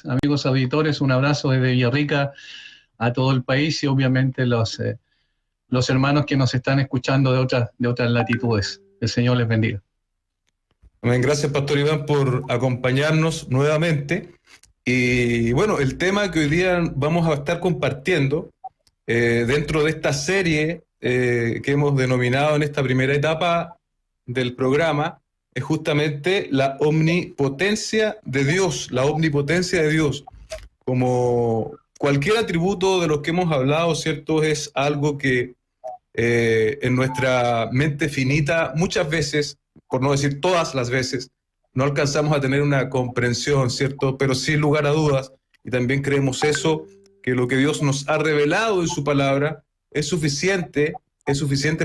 Amigos auditores, un abrazo desde Villarrica a todo el país y obviamente los hermanos que nos están escuchando de otras latitudes. El Señor les bendiga. Amén. Gracias, Pastor Iván, por acompañarnos nuevamente. Y bueno, el tema que hoy día vamos a estar compartiendo dentro de esta serie que hemos denominado en esta primera etapa del programa es justamente la omnipotencia de Dios, la omnipotencia de Dios. Como cualquier atributo de los que hemos hablado, ¿cierto? Es algo que en nuestra mente finita muchas veces, por no decir todas las veces, no alcanzamos a tener una comprensión, ¿cierto? Pero sin lugar a dudas, y también creemos eso, que lo que Dios nos ha revelado en su palabra es suficiente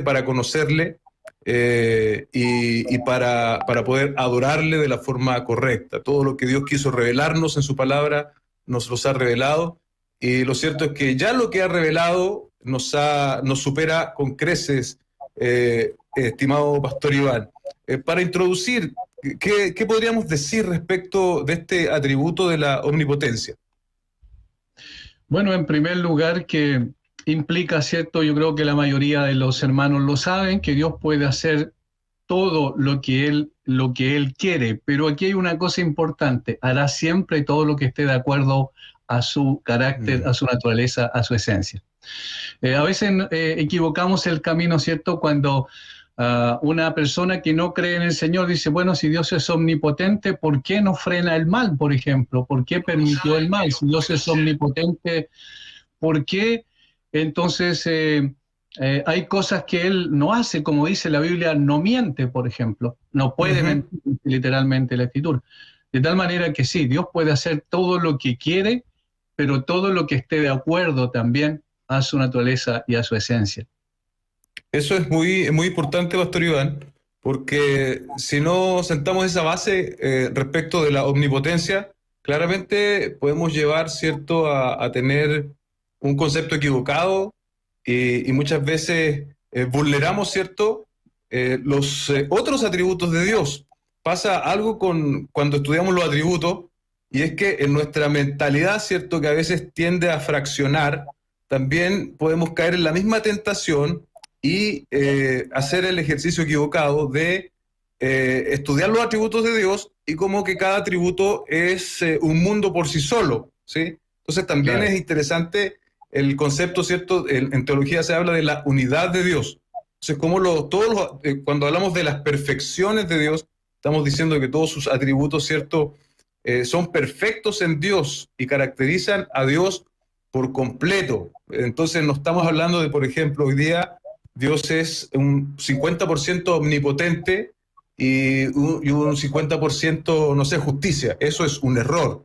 para conocerle y para poder adorarle de la forma correcta. Todo lo que Dios quiso revelarnos en su palabra nos los ha revelado, y lo cierto es que ya lo que ha revelado nos supera con creces, estimado Pastor Iván. Para introducir, ¿qué podríamos decir respecto de este atributo de la omnipotencia? Bueno, en primer lugar, que implica, ¿cierto? Yo creo que la mayoría de los hermanos lo saben, que Dios puede hacer todo lo que Él quiere, pero aquí hay una cosa importante: hará siempre todo lo que esté de acuerdo a su carácter, a su naturaleza, a su esencia. A veces equivocamos el camino, ¿cierto? Cuando una persona que no cree en el Señor dice, bueno, si Dios es omnipotente, ¿por qué no frena el mal, por ejemplo? ¿Por qué permitió el mal? Si Dios es omnipotente, ¿por qué entonces hay cosas que Él no hace? Como dice la Biblia, no miente, por ejemplo. No puede mentir, literalmente la Escritura. De tal manera que sí, Dios puede hacer todo lo que quiere, pero todo lo que esté de acuerdo también a su naturaleza y a su esencia. Eso es muy importante, Pastor Iván, porque si no sentamos esa base respecto de la omnipotencia, claramente podemos llevar, ¿cierto?, a tener un concepto equivocado y muchas veces vulneramos, ¿cierto?, los otros atributos de Dios. Pasa algo cuando estudiamos los atributos, y es que en nuestra mentalidad, ¿cierto?, que a veces tiende a fraccionar, también podemos caer en la misma tentación y hacer el ejercicio equivocado de estudiar los atributos de Dios y como que cada atributo es un mundo por sí solo, ¿sí? Entonces también Claro. es interesante el concepto, ¿cierto? En teología se habla de la unidad de Dios. Entonces, como cuando hablamos de las perfecciones de Dios, estamos diciendo que todos sus atributos, ¿cierto?, son perfectos en Dios y caracterizan a Dios por completo. Entonces no estamos hablando de, por ejemplo, hoy día Dios es un 50% omnipotente y un 50%, no sé, justicia. Eso es un error.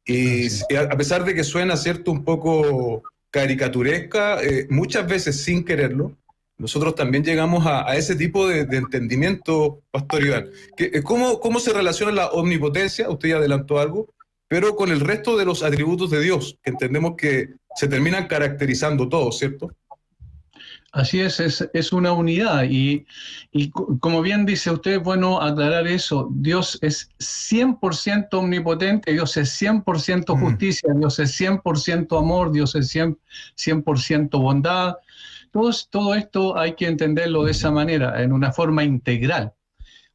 Y a pesar de que suena, ¿cierto?, un poco caricaturesca, muchas veces sin quererlo, nosotros también llegamos a ese tipo de entendimiento, Pastor Iván. ¿Cómo se relaciona la omnipotencia? Usted ya adelantó algo, pero con el resto de los atributos de Dios, que entendemos que se terminan caracterizando todos, ¿cierto? Así es una unidad como bien dice usted, bueno aclarar eso. Dios es 100% omnipotente, Dios es 100% justicia, Dios es 100% amor, Dios es 100% bondad. Todo esto hay que entenderlo de esa manera, en una forma integral.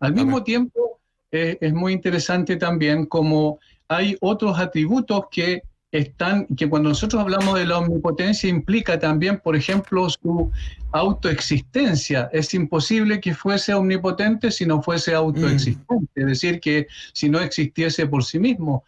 Al mismo tiempo, es muy interesante también como hay otros atributos que cuando nosotros hablamos de la omnipotencia implica también, por ejemplo, su autoexistencia. Es imposible que fuese omnipotente si no fuese autoexistente, es decir, que si no existiese por sí mismo.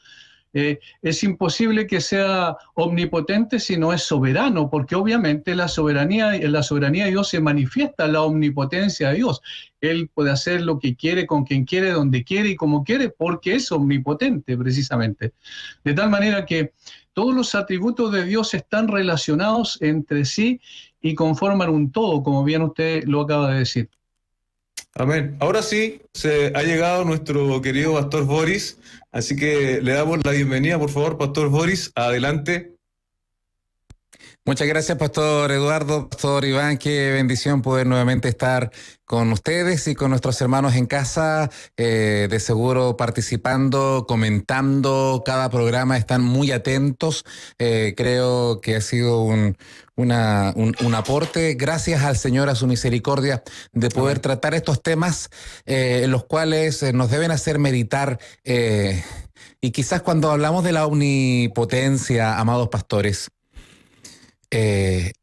Es imposible que sea omnipotente si no es soberano, porque obviamente en la soberanía de Dios se manifiesta la omnipotencia de Dios. Él puede hacer lo que quiere, con quien quiere, donde quiere y como quiere, porque es omnipotente precisamente. De tal manera que todos los atributos de Dios están relacionados entre sí y conforman un todo, como bien usted lo acaba de decir. Amén. Ahora sí, se ha llegado nuestro querido Pastor Boris, así que le damos la bienvenida, por favor, Pastor Boris, adelante. Muchas gracias, Pastor Eduardo, Pastor Iván. Qué bendición poder nuevamente estar con ustedes y con nuestros hermanos en casa, de seguro participando, comentando cada programa, están muy atentos. Creo que ha sido un aporte, gracias al Señor, a su misericordia, de poder tratar estos temas en los cuales nos deben hacer meditar. Y quizás cuando hablamos de la omnipotencia, amados pastores,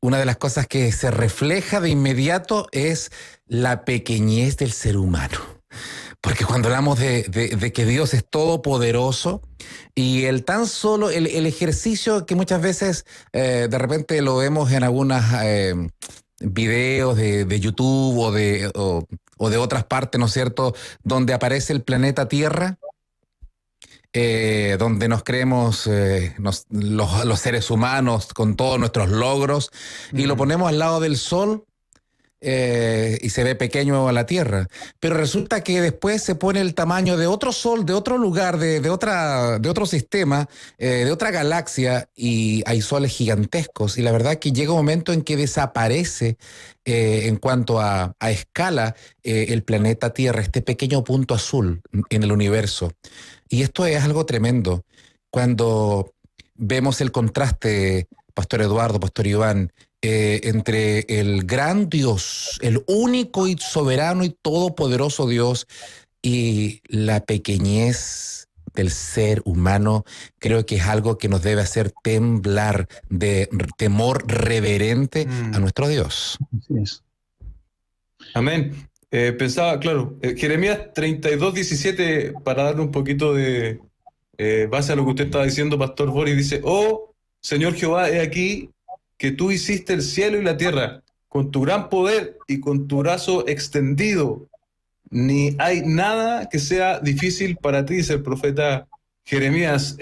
una de las cosas que se refleja de inmediato es la pequeñez del ser humano. Porque cuando hablamos de que Dios es todopoderoso y el tan solo el ejercicio que muchas veces de repente lo vemos en algunas videos de YouTube o de otras partes, ¿no es cierto?, donde aparece el planeta Tierra, donde nos creemos los seres humanos con todos nuestros logros, y lo ponemos al lado del Sol, y se ve pequeño a la Tierra. Pero resulta que después se pone el tamaño de otro Sol, de otro lugar, de otro sistema, de otra galaxia, y hay soles gigantescos. Y la verdad que llega un momento en que desaparece, en cuanto a escala, el planeta Tierra, este pequeño punto azul en el universo. Y esto es algo tremendo. Cuando vemos el contraste, Pastor Eduardo, Pastor Iván, entre el gran Dios, el único y soberano y todopoderoso Dios, y la pequeñez del ser humano, creo que es algo que nos debe hacer temblar de temor reverente a nuestro Dios. Así es. Amén. Pensaba, claro, Jeremías 32:17, para darle un poquito de base a lo que usted estaba diciendo, Pastor Boris, dice: Oh, Señor Jehová, he aquí que tú hiciste el cielo y la tierra con tu gran poder y con tu brazo extendido. Ni hay nada que sea difícil para ti, dice el profeta Jeremías.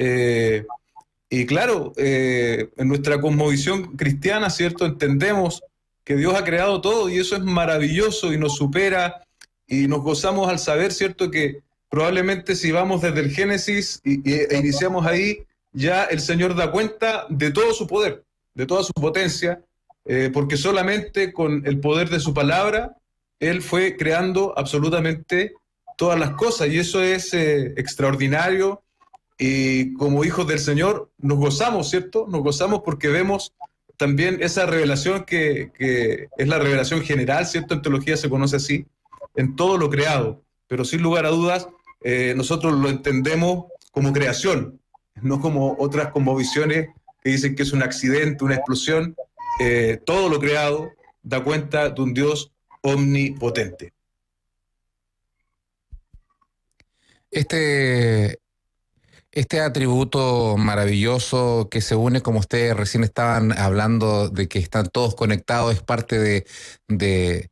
Y claro, en nuestra cosmovisión cristiana, ¿cierto?, entendemos que Dios ha creado todo y eso es maravilloso y nos supera y nos gozamos al saber, ¿cierto?, que probablemente si vamos desde el Génesis e iniciamos ahí, ya el Señor da cuenta de todo su poder, de toda su potencia, porque solamente con el poder de su palabra Él fue creando absolutamente todas las cosas, y eso es extraordinario. Y como hijos del Señor nos gozamos, ¿cierto? Nos gozamos porque vemos también esa revelación que es la revelación general, ¿cierto? En teología se conoce así, en todo lo creado. Pero sin lugar a dudas, nosotros lo entendemos como creación, no como otras cosmovisiones que dicen que es un accidente, una explosión. Todo lo creado da cuenta de un Dios omnipotente. Este atributo maravilloso que se une, como ustedes recién estaban hablando, de que están todos conectados, es parte de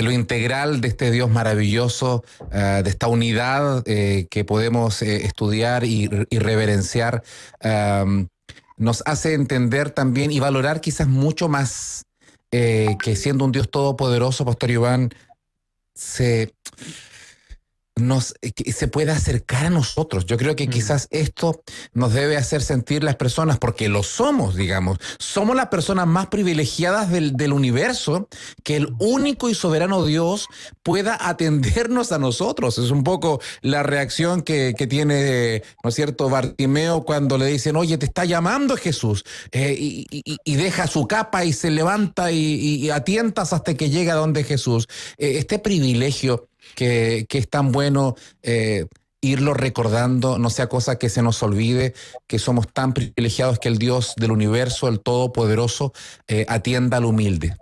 lo integral de este Dios maravilloso, de esta unidad que podemos estudiar y reverenciar. Nos hace entender también y valorar quizás mucho más, que siendo un Dios todopoderoso, Pastor Iván, que se puede acercar a nosotros. Yo creo que quizás esto nos debe hacer sentir las personas, porque lo somos, digamos. Somos las personas más privilegiadas del universo, que el único y soberano Dios pueda atendernos a nosotros. Es un poco la reacción que tiene, ¿no es cierto?, Bartimeo cuando le dicen: oye, te está llamando Jesús, y deja su capa y se levanta y atientas hasta que llega donde Jesús. Este privilegio que es tan bueno irlo recordando, no sea cosa que se nos olvide, que somos tan privilegiados que el Dios del universo, el Todopoderoso, atienda al humilde.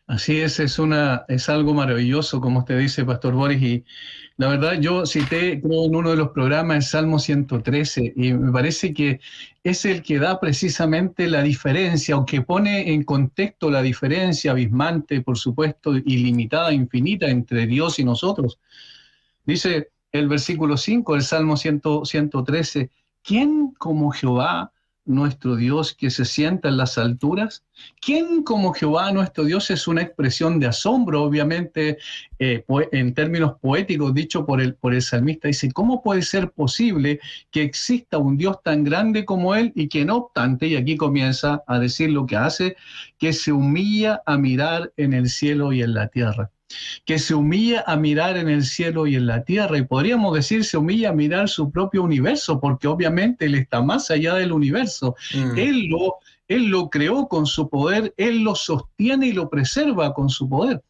Así es algo maravilloso, como usted dice, Pastor Boris, y la verdad yo cité, creo, en uno de los programas el Salmo 113, y me parece que es el que da precisamente la diferencia, o que pone en contexto la diferencia abismante, por supuesto, ilimitada, infinita, entre Dios y nosotros. Dice el versículo 5 del Salmo 113, ¿quién como Jehová, nuestro Dios que se sienta en las alturas? ¿Quién como Jehová nuestro Dios? Es una expresión de asombro, obviamente, en términos poéticos, dicho por el salmista. Dice, ¿cómo puede ser posible que exista un Dios tan grande como Él y que no obstante, y aquí comienza a decir lo que hace, que se humilla a mirar en el cielo y en la tierra? Que se humilla a mirar en el cielo y en la tierra, y podríamos decir se humilla a mirar su propio universo, porque obviamente Él está más allá del universo. Él lo creó con su poder, Él lo sostiene y lo preserva con su poder.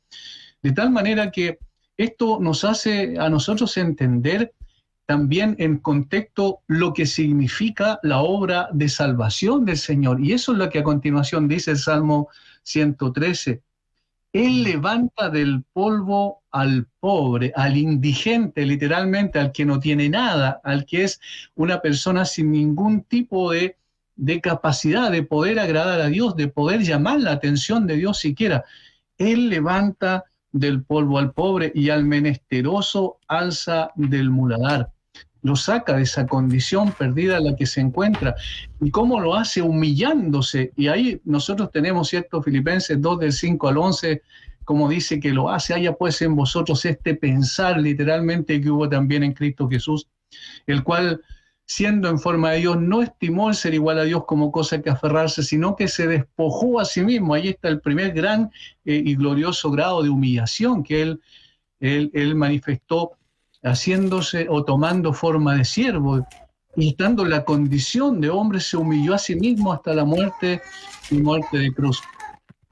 De tal manera que esto nos hace a nosotros entender también en contexto lo que significa la obra de salvación del Señor. Y eso es lo que a continuación dice el Salmo 113. Él levanta del polvo al pobre, al indigente, literalmente, al que no tiene nada, al que es una persona sin ningún tipo de capacidad de poder agradar a Dios, de poder llamar la atención de Dios siquiera. Él levanta del polvo al pobre y al menesteroso alza del muladar. Lo saca de esa condición perdida en la que se encuentra. ¿Y cómo lo hace? Humillándose. Y ahí nosotros tenemos, ¿cierto? Filipenses 2, del 5 al 11, como dice que lo hace, haya pues en vosotros este pensar literalmente que hubo también en Cristo Jesús, el cual, siendo en forma de Dios, no estimó el ser igual a Dios como cosa que aferrarse, sino que se despojó a sí mismo. Ahí está el primer gran y glorioso grado de humillación que él manifestó, haciéndose o tomando forma de siervo, y estando en la condición de hombre, se humilló a sí mismo hasta la muerte y muerte de cruz.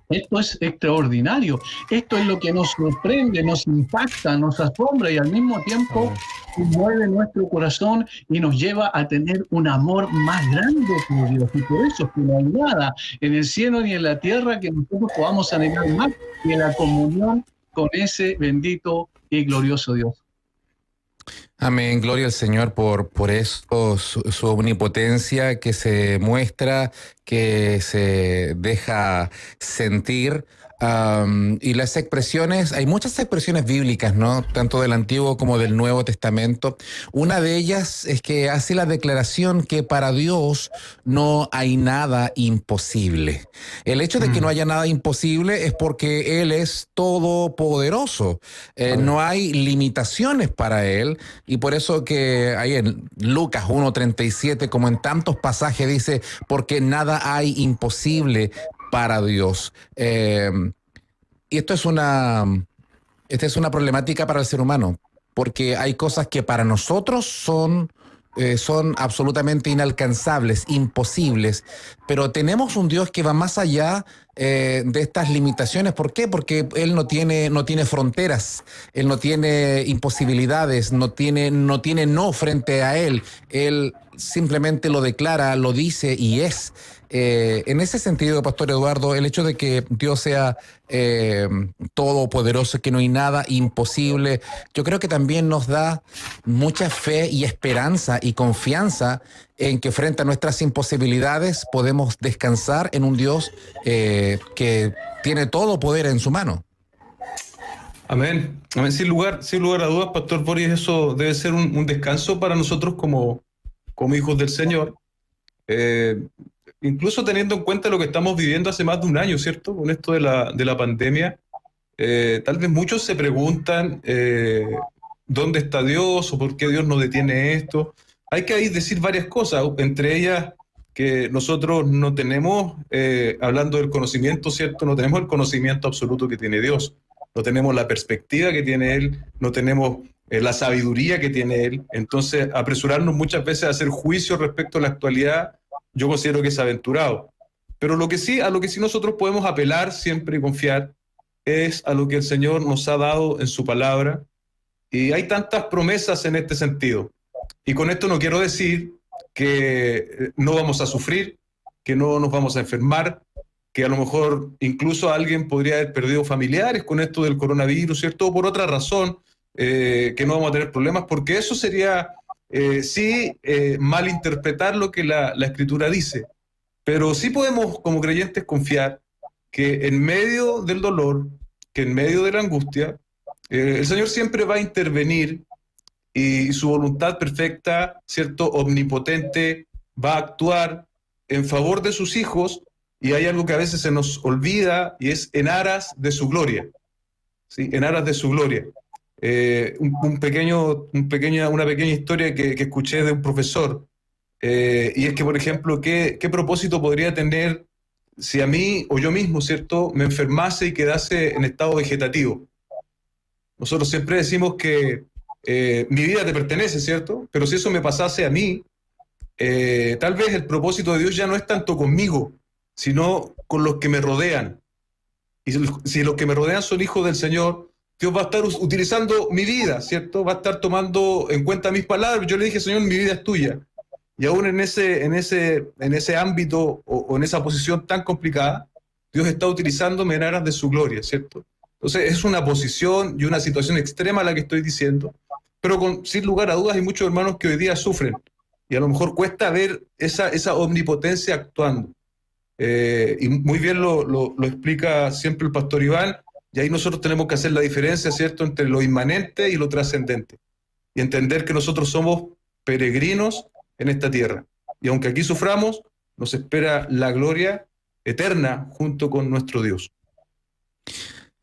Esto es extraordinario. Esto es lo que nos sorprende, nos impacta, nos asombra y al mismo tiempo mueve nuestro corazón y nos lleva a tener un amor más grande por Dios. Y por eso es que no hay nada en el cielo ni en la tierra que nosotros podamos anhelar más que la comunión con ese bendito y glorioso Dios. Amén, gloria al Señor por eso, su omnipotencia que se muestra, que se deja sentir. Y las expresiones, hay muchas expresiones bíblicas, ¿no? Tanto del Antiguo como del Nuevo Testamento. Una de ellas es que hace la declaración que para Dios no hay nada imposible. El hecho de que no haya nada imposible es porque Él es todopoderoso. No hay limitaciones para Él, y por eso que ahí en Lucas 1:37, como en tantos pasajes, dice, porque nada hay imposible para Dios. Y esta es una problemática para el ser humano, porque hay cosas que para nosotros son absolutamente inalcanzables, imposibles, pero tenemos un Dios que va más allá de estas limitaciones. ¿Por qué? Porque Él no tiene fronteras, Él no tiene imposibilidades, no tiene no frente a Él. Él simplemente lo declara, lo dice y es. En ese sentido, Pastor Eduardo, el hecho de que Dios sea todopoderoso, que no hay nada imposible, yo creo que también nos da mucha fe y esperanza y confianza en que frente a nuestras imposibilidades podemos descansar en un Dios que tiene todo poder en su mano. Amén. Amén. Sin lugar a dudas, Pastor Boris, eso debe ser un descanso para nosotros como hijos del Señor. Incluso teniendo en cuenta lo que estamos viviendo hace más de un año, ¿cierto? Con esto de la pandemia, tal vez muchos se preguntan ¿dónde está Dios o por qué Dios no detiene esto? Hay que ahí decir varias cosas, entre ellas que nosotros no tenemos, hablando del conocimiento, ¿cierto? No tenemos el conocimiento absoluto que tiene Dios, no tenemos la perspectiva que tiene Él, no tenemos la sabiduría que tiene Él. Entonces, apresurarnos muchas veces a hacer juicios respecto a la actualidad, yo considero que es aventurado. Pero a lo que sí nosotros podemos apelar siempre y confiar es a lo que el Señor nos ha dado en su palabra. Y hay tantas promesas en este sentido. Y con esto no quiero decir que no vamos a sufrir, que no nos vamos a enfermar, que a lo mejor incluso alguien podría haber perdido familiares con esto del coronavirus, ¿cierto? O por otra razón, que no vamos a tener problemas, porque eso sería malinterpretar lo que la Escritura dice. Pero sí podemos, como creyentes, confiar que en medio del dolor, que en medio de la angustia, el Señor siempre va a intervenir y su voluntad perfecta, ¿cierto?, omnipotente, va a actuar en favor de sus hijos, y hay algo que a veces se nos olvida, y es en aras de su gloria, ¿sí? En aras de su gloria. Una pequeña historia que escuché de un profesor, y es que, por ejemplo, ¿qué propósito podría tener si a mí o yo mismo, ¿cierto?, me enfermase y quedase en estado vegetativo? Nosotros siempre decimos que mi vida te pertenece, ¿cierto? Pero si eso me pasase a mí, tal vez el propósito de Dios ya no es tanto conmigo, sino con los que me rodean. Y si los que me rodean son hijos del Señor, Dios va a estar utilizando mi vida, ¿cierto? Va a estar tomando en cuenta mis palabras. Yo le dije, Señor, mi vida es tuya. Y aún en ese ámbito o en esa posición tan complicada, Dios está utilizándome en aras de su gloria, ¿cierto? Entonces es una posición y una situación extrema la que estoy diciendo, pero sin lugar a dudas hay muchos hermanos que hoy día sufren y a lo mejor cuesta ver esa omnipotencia actuando. Y muy bien lo explica siempre el pastor Iván, y ahí nosotros tenemos que hacer la diferencia, ¿cierto?, entre lo inmanente y lo trascendente, y entender que nosotros somos peregrinos en esta tierra, y aunque aquí suframos, nos espera la gloria eterna junto con nuestro Dios.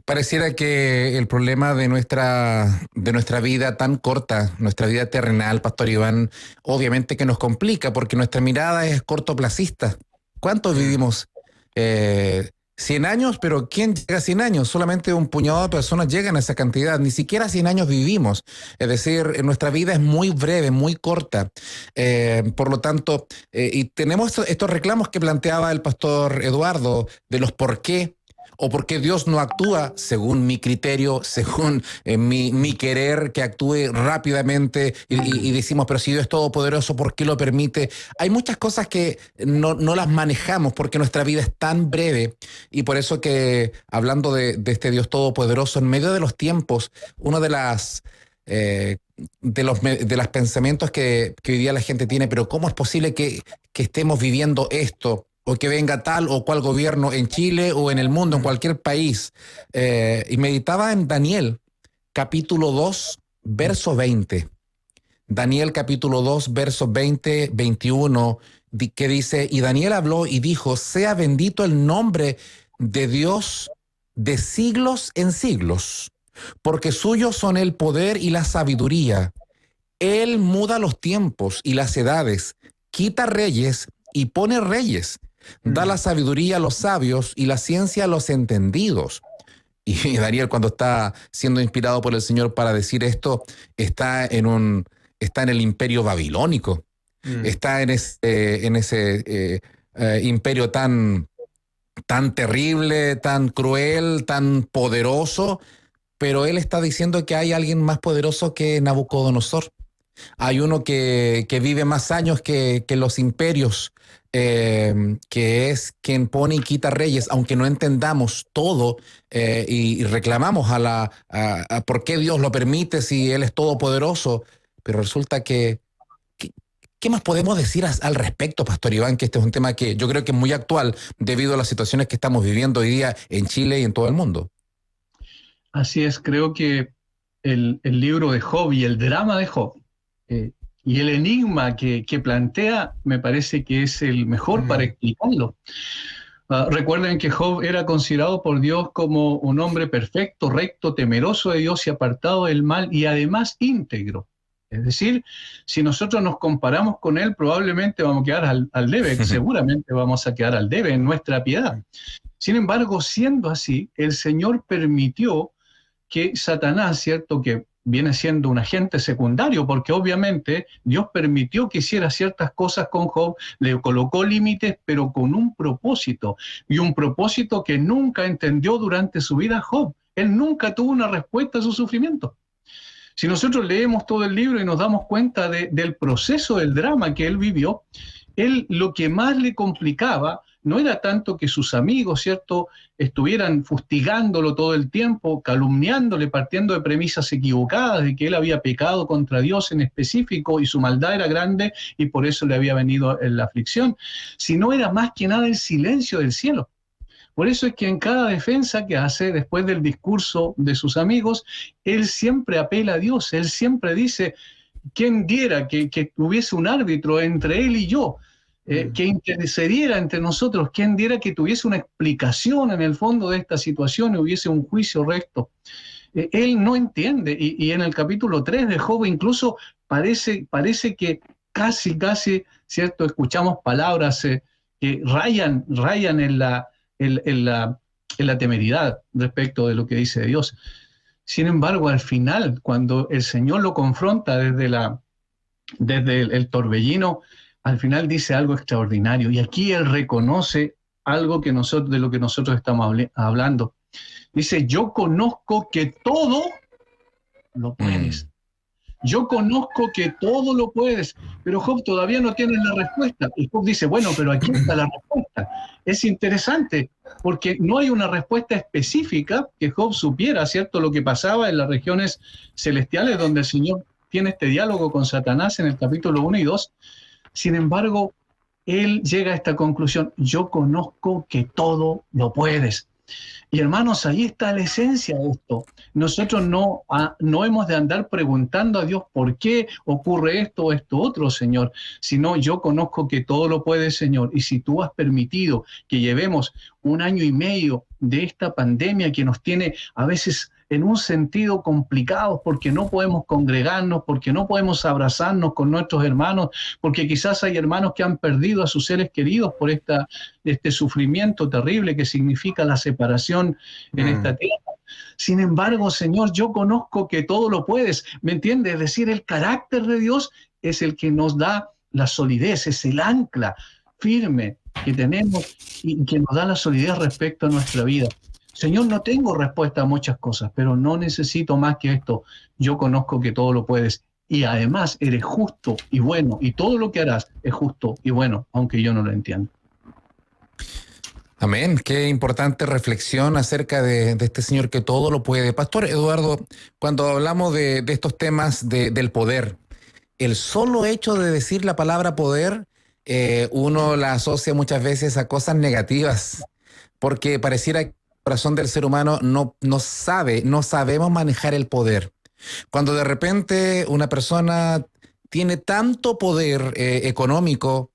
Pareciera que el problema de nuestra vida tan corta, nuestra vida terrenal, Pastor Iván, obviamente que nos complica porque nuestra mirada es cortoplacista. ¿Cuántos vivimos? 100 años, pero ¿quién llega a 100 años? Solamente un puñado de personas llegan a esa cantidad. Ni siquiera 100 años vivimos. Es decir, nuestra vida es muy breve, muy corta. Por lo tanto, y tenemos estos reclamos que planteaba el pastor Eduardo de los por qué, o por qué Dios no actúa según mi criterio, según mi querer, que actúe rápidamente y decimos, pero si Dios es todopoderoso, ¿por qué lo permite? Hay muchas cosas que no las manejamos porque nuestra vida es tan breve, y por eso que hablando de este Dios todopoderoso, en medio de los tiempos, uno de los pensamientos que hoy día la gente tiene, pero ¿cómo es posible que estemos viviendo esto? O que venga tal o cual gobierno en Chile o en el mundo, en cualquier país. Y meditaba en Daniel, capítulo 2, verso 20. Daniel, capítulo 2, verso 20, 21, que dice, y Daniel habló y dijo, sea bendito el nombre de Dios de siglos en siglos, porque suyos son el poder y la sabiduría. Él muda los tiempos y las edades, quita reyes y pone reyes. Da la sabiduría a los sabios y la ciencia a los entendidos. Y Daniel, cuando está siendo inspirado por el Señor para decir esto, está en el imperio babilónico. Está en ese imperio tan terrible, tan cruel, tan poderoso, pero él está diciendo que hay alguien más poderoso que Nabucodonosor. Hay uno que vive más años que los imperios, que es quien pone y quita reyes, aunque no entendamos todo y reclamamos a por qué Dios lo permite si Él es todopoderoso, pero resulta que ¿qué más podemos decir al respecto, Pastor Iván? Que este es un tema que yo creo que es muy actual debido a las situaciones que estamos viviendo hoy día en Chile y en todo el mundo. Así es, creo que el libro de Job y el drama de Job, y el enigma que plantea me parece que es el mejor para explicarlo. Recuerden que Job era considerado por Dios como un hombre perfecto, recto, temeroso de Dios y apartado del mal, y además íntegro. Es decir, si nosotros nos comparamos con él, probablemente vamos a quedar al debe, seguramente vamos a quedar al debe en nuestra piedad. Sin embargo, siendo así, el Señor permitió que Satanás, ¿cierto?, que viene siendo un agente secundario, porque obviamente Dios permitió que hiciera ciertas cosas con Job, le colocó límites, pero con un propósito, y un propósito que nunca entendió durante su vida Job. Él nunca tuvo una respuesta a su sufrimiento. Si nosotros leemos todo el libro y nos damos cuenta del proceso del drama que él vivió, él lo que más le complicaba no era tanto que sus amigos, ¿cierto?, estuvieran fustigándolo todo el tiempo, calumniándole, partiendo de premisas equivocadas de que él había pecado contra Dios en específico y su maldad era grande y por eso le había venido la aflicción, sino era más que nada el silencio del cielo. Por eso es que en cada defensa que hace después del discurso de sus amigos, él siempre apela a Dios, él siempre dice, ¿quién diera que hubiese un árbitro entre él y yo? que intercediera entre nosotros, quien diera que tuviese una explicación en el fondo de esta situación y hubiese un juicio recto. Él no entiende, y en el capítulo 3 de Job incluso parece que casi, ¿cierto? Escuchamos palabras que rayan en la temeridad respecto de lo que dice Dios. Sin embargo, al final, cuando el Señor lo confronta desde el torbellino, al final dice algo extraordinario. Y aquí Él reconoce algo de lo que nosotros estamos hablando. Dice, yo conozco que todo lo puedes. Yo conozco que todo lo puedes, pero Job todavía no tiene la respuesta. Y Job dice, bueno, pero aquí está la respuesta. Es interesante, porque no hay una respuesta específica que Job supiera, ¿cierto? Lo que pasaba en las regiones celestiales, donde el Señor tiene este diálogo con Satanás en el capítulo 1 y 2. Sin embargo, él llega a esta conclusión, yo conozco que todo lo puedes. Y hermanos, ahí está la esencia de esto. Nosotros no hemos de andar preguntando a Dios por qué ocurre esto o esto otro, Señor, sino yo conozco que todo lo puede, Señor. Y si tú has permitido que llevemos 1 año y medio de esta pandemia que nos tiene a veces en un sentido complicado, porque no podemos congregarnos, porque no podemos abrazarnos con nuestros hermanos, porque quizás hay hermanos que han perdido a sus seres queridos por este sufrimiento terrible que significa la separación en esta tierra. Sin embargo, Señor, yo conozco que todo lo puedes, ¿me entiendes? Es decir, el carácter de Dios es el que nos da la solidez, es el ancla firme que tenemos y que nos da la solidez respecto a nuestra vida. Señor, no tengo respuesta a muchas cosas, pero no necesito más que esto. Yo conozco que todo lo puedes. Y además eres justo y bueno, y todo lo que harás es justo y bueno, aunque yo no lo entienda. Amén. Qué importante reflexión acerca de este Señor que todo lo puede. Pastor Eduardo, cuando hablamos de estos temas del poder, el solo hecho de decir la palabra poder, uno la asocia muchas veces a cosas negativas, porque pareciera que el corazón del ser humano no sabemos manejar el poder. Cuando de repente una persona tiene tanto poder económico,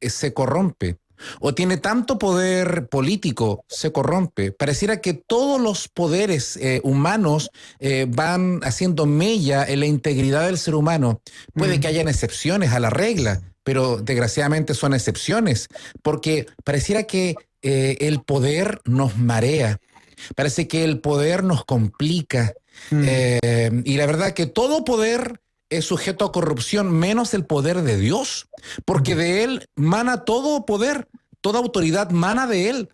se corrompe. O tiene tanto poder político, se corrompe. Pareciera que todos los poderes humanos van haciendo mella en la integridad del ser humano. Puede que hayan excepciones a la regla, pero desgraciadamente son excepciones, porque pareciera que el poder nos marea, parece que el poder nos complica. Y la verdad que todo poder es sujeto a corrupción, menos el poder de Dios, porque de Él mana todo poder, toda autoridad mana de Él.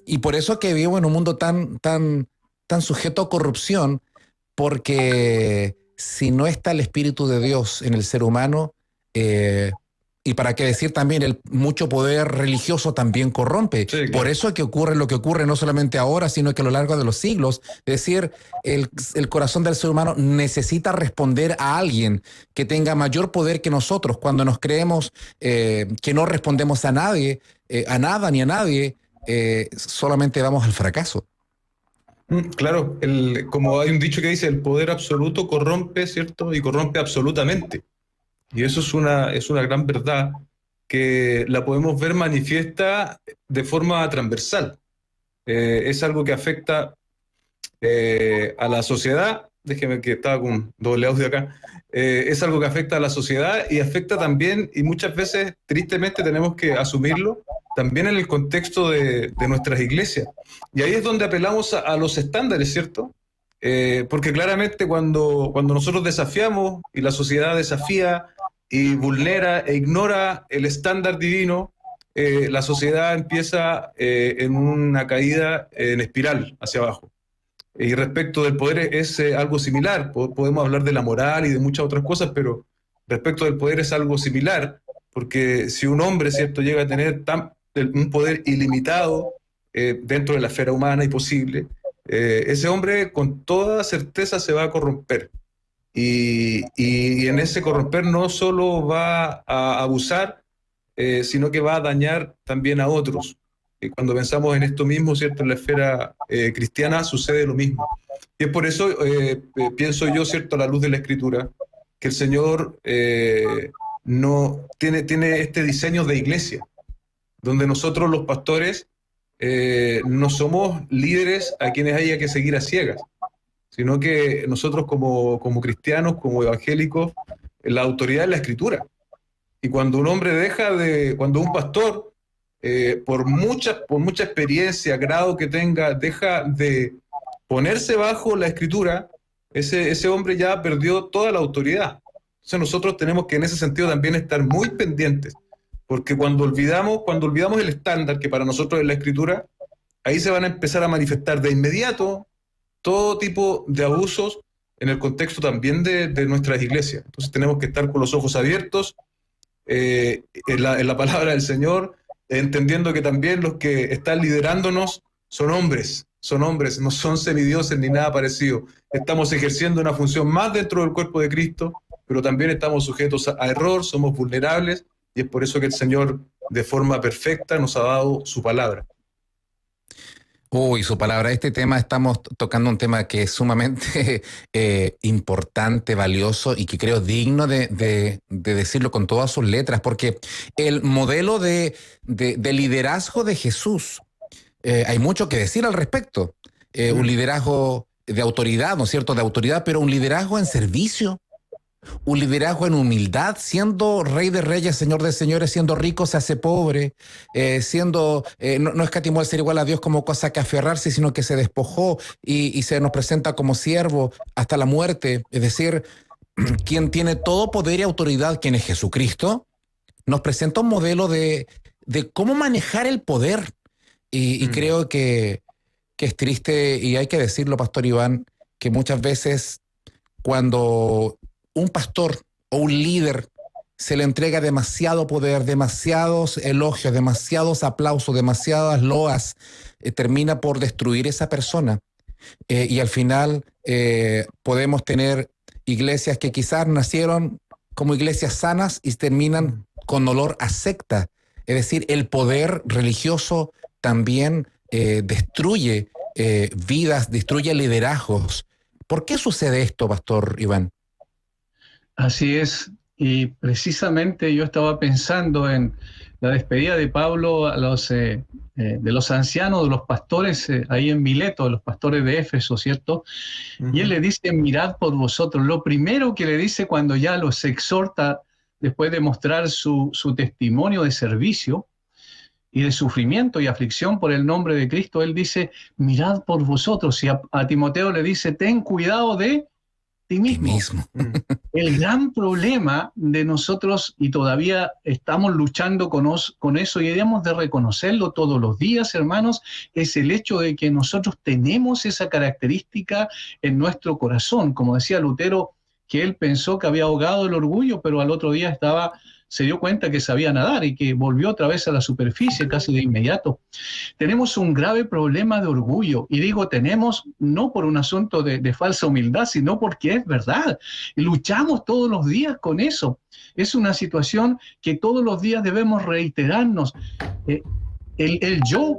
Y por eso que vivo en un mundo tan sujeto a corrupción, porque si no está el Espíritu de Dios en el ser humano, y para qué decir también, el mucho poder religioso también corrompe. Sí, claro. Por eso es que ocurre lo que ocurre no solamente ahora, sino que a lo largo de los siglos. Es decir, el corazón del ser humano necesita responder a alguien que tenga mayor poder que nosotros. Cuando nos creemos que no respondemos a nadie, a nada ni a nadie, solamente vamos al fracaso. Claro, como hay un dicho que dice, el poder absoluto corrompe, ¿cierto? Y corrompe absolutamente. Y eso es una gran verdad que la podemos ver manifiesta de forma transversal. Es algo que afecta a la sociedad. Déjeme que estaba con doble audio acá. Es algo que afecta a la sociedad y afecta también, y muchas veces, tristemente, tenemos que asumirlo, también en el contexto de nuestras iglesias. Y ahí es donde apelamos a los estándares, ¿cierto? Porque claramente cuando nosotros desafiamos y la sociedad desafía y vulnera e ignora el estándar divino, la sociedad empieza en una caída en espiral hacia abajo. Y respecto del poder es algo similar. Podemos hablar de la moral y de muchas otras cosas, pero respecto del poder es algo similar, porque si un hombre, ¿cierto?, llega a tener un poder ilimitado dentro de la esfera humana y posible, ese hombre con toda certeza se va a corromper. Y en ese corromper no solo va a abusar, sino que va a dañar también a otros. Y cuando pensamos en esto mismo, ¿cierto?, en la esfera cristiana sucede lo mismo. Y es por eso, pienso yo, ¿cierto?, a la luz de la Escritura, que el Señor no tiene este diseño de iglesia, donde nosotros los pastores no somos líderes a quienes haya que seguir a ciegas, sino que nosotros como cristianos, como evangélicos, la autoridad es la Escritura. Y cuando cuando un pastor, por mucha experiencia, grado que tenga, deja de ponerse bajo la Escritura, ese hombre ya perdió toda la autoridad. Entonces nosotros tenemos que en ese sentido también estar muy pendientes, porque cuando olvidamos el estándar que para nosotros es la Escritura, ahí se van a empezar a manifestar de inmediato todo tipo de abusos en el contexto también de nuestras iglesias. Entonces tenemos que estar con los ojos abiertos en la palabra del Señor, entendiendo que también los que están liderándonos son hombres, no son semidioses ni nada parecido. Estamos ejerciendo una función más dentro del cuerpo de Cristo, pero también estamos sujetos a error, somos vulnerables, y es por eso que el Señor de forma perfecta nos ha dado su palabra. Uy, su palabra. Este tema, estamos tocando un tema que es sumamente importante, valioso y que creo digno de decirlo con todas sus letras, porque el modelo de liderazgo de Jesús, hay mucho que decir al respecto. Un liderazgo de autoridad, ¿no es cierto? De autoridad, pero un liderazgo en servicio. Un liderazgo en humildad, siendo rey de reyes, señor de señores, siendo rico se hace pobre, no escatimó el ser igual a Dios como cosa que aferrarse, sino que se despojó y se nos presenta como siervo hasta la muerte. Es decir, quien tiene todo poder y autoridad, quien es Jesucristo, nos presenta un modelo de cómo manejar el poder. Y creo que es triste, y hay que decirlo, Pastor Iván, que muchas veces cuando un pastor o un líder se le entrega demasiado poder, demasiados elogios, demasiados aplausos, demasiadas loas, termina por destruir esa persona. Y al final podemos tener iglesias que quizás nacieron como iglesias sanas y terminan con olor a secta. Es decir, el poder religioso también destruye vidas, destruye liderazgos. ¿Por qué sucede esto, Pastor Iván? Así es, y precisamente yo estaba pensando en la despedida de Pablo de los ancianos, de los pastores ahí en Mileto, de los pastores de Éfeso, ¿cierto? Y él le dice, mirad por vosotros. Lo primero que le dice cuando ya los exhorta, después de mostrar su testimonio de servicio y de sufrimiento y aflicción por el nombre de Cristo, él dice, mirad por vosotros. Y a Timoteo le dice, ten cuidado de ti mismo. El gran problema de nosotros, y todavía estamos luchando con eso y debemos de reconocerlo todos los días, hermanos, es el hecho de que nosotros tenemos esa característica en nuestro corazón. Como decía Lutero, que él pensó que había ahogado el orgullo, pero al otro día se dio cuenta que sabía nadar y que volvió otra vez a la superficie casi de inmediato. Tenemos un grave problema de orgullo, y digo tenemos no por un asunto de falsa humildad, sino porque es verdad. Luchamos todos los días con eso. Es una situación que todos los días debemos reiterarnos. El yo